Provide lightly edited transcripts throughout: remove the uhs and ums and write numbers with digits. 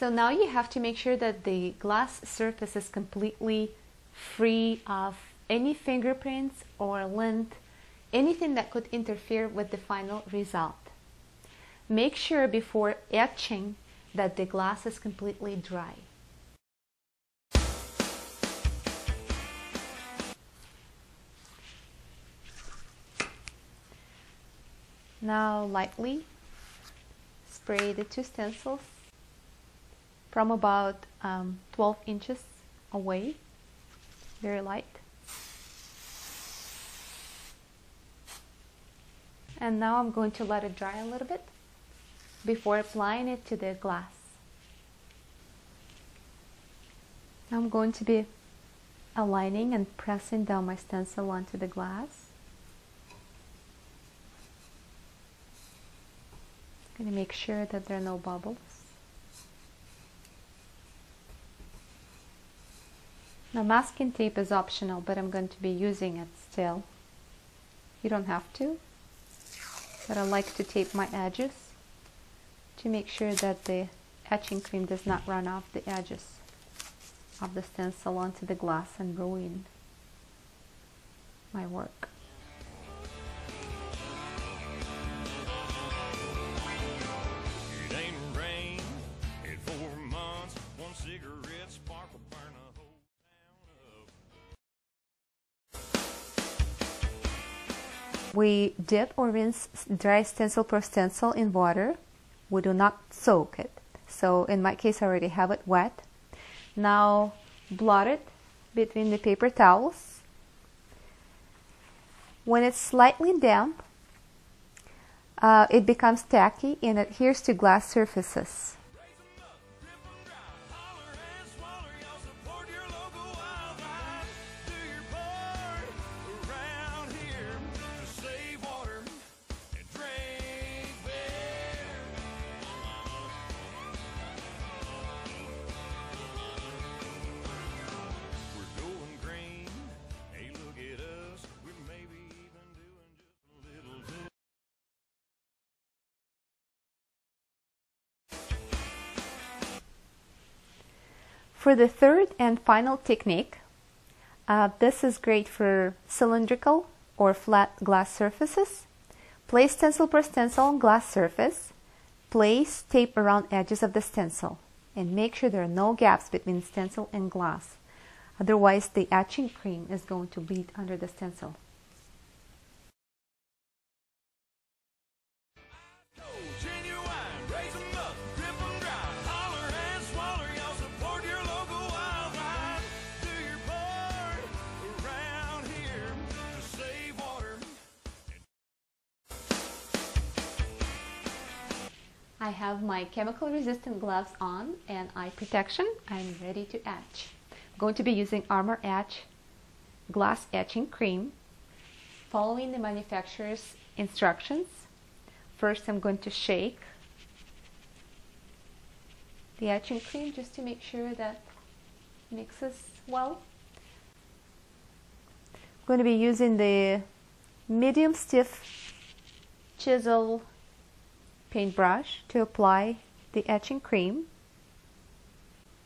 So now you have to make sure that the glass surface is completely free of any fingerprints or lint, anything that could interfere with the final result. Make sure before etching that the glass is completely dry. Now lightly spray the two stencils from about 12 inches away, very light. And now I'm going to let it dry a little bit before applying it to the glass. I'm going to be aligning and pressing down my stencil onto the glass. I'm going to make sure that there are no bubbles. Now masking tape is optional, but I'm going to be using it still. You don't have to, but I like to tape my edges to make sure that the etching cream does not run off the edges of the stencil onto the glass and ruin my work. We dip or rinse dry stencil per stencil in water. We do not soak it. So in my case, I already have it wet. Now blot it between the paper towels. When it's slightly damp, it becomes tacky and adheres to glass surfaces. For the third and final technique, this is great for cylindrical or flat glass surfaces. Place stencil per stencil on glass surface. Place tape around edges of the stencil and make sure there are no gaps between stencil and glass. Otherwise, the etching cream is going to bleed under the stencil. I have my chemical resistant gloves on and eye protection. I'm ready to etch. I'm going to be using Armor Etch glass etching cream, following the manufacturer's instructions. First, I'm going to shake the etching cream just to make sure that it mixes well. I'm going to be using the medium stiff chisel paintbrush to apply the etching cream.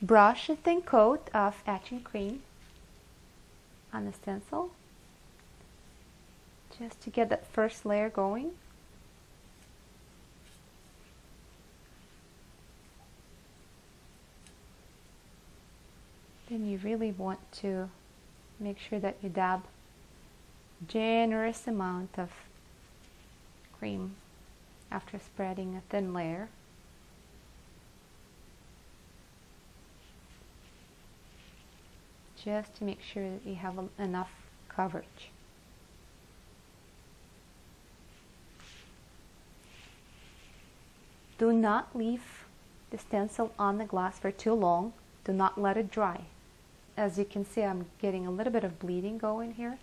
Brush a thin coat of etching cream on the stencil just to get that first layer going. Then you really want to make sure that you dab a generous amount of cream after spreading a thin layer. Just to make sure that you have enough coverage. Do not leave the stencil on the glass for too long. Do not let it dry. As you can see, I'm getting a little bit of bleeding going here.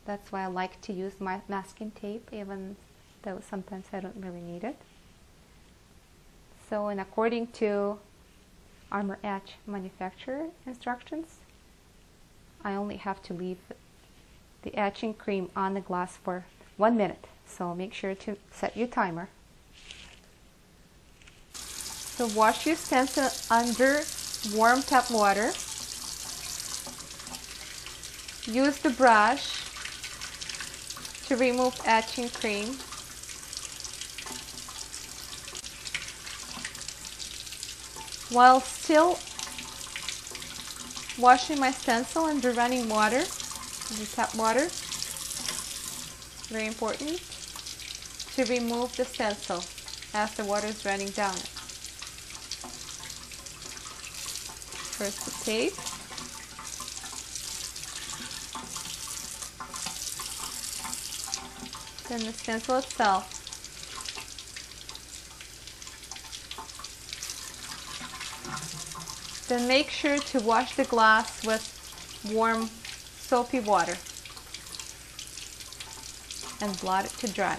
That's why I like to use my masking tape, even though sometimes I don't really need it. So, and according to Armor Etch manufacturer instructions, I only have to leave the etching cream on the glass for 1 minute. So make sure to set your timer. So wash your stencil under warm tap water. Use the brush to remove etching cream. While still washing my stencil under running water, the tap water, very important to remove the stencil as the water is running down it. First the tape, then the stencil itself. Then make sure to wash the glass with warm soapy water and blot it to dry.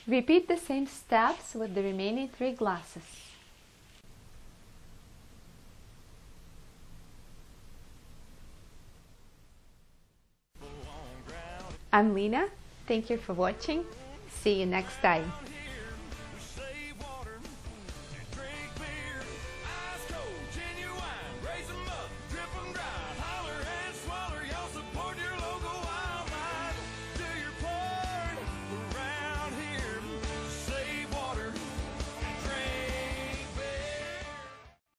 Repeat the same steps with the remaining 3 glasses. I'm Lena. Thank you for watching. See you next time.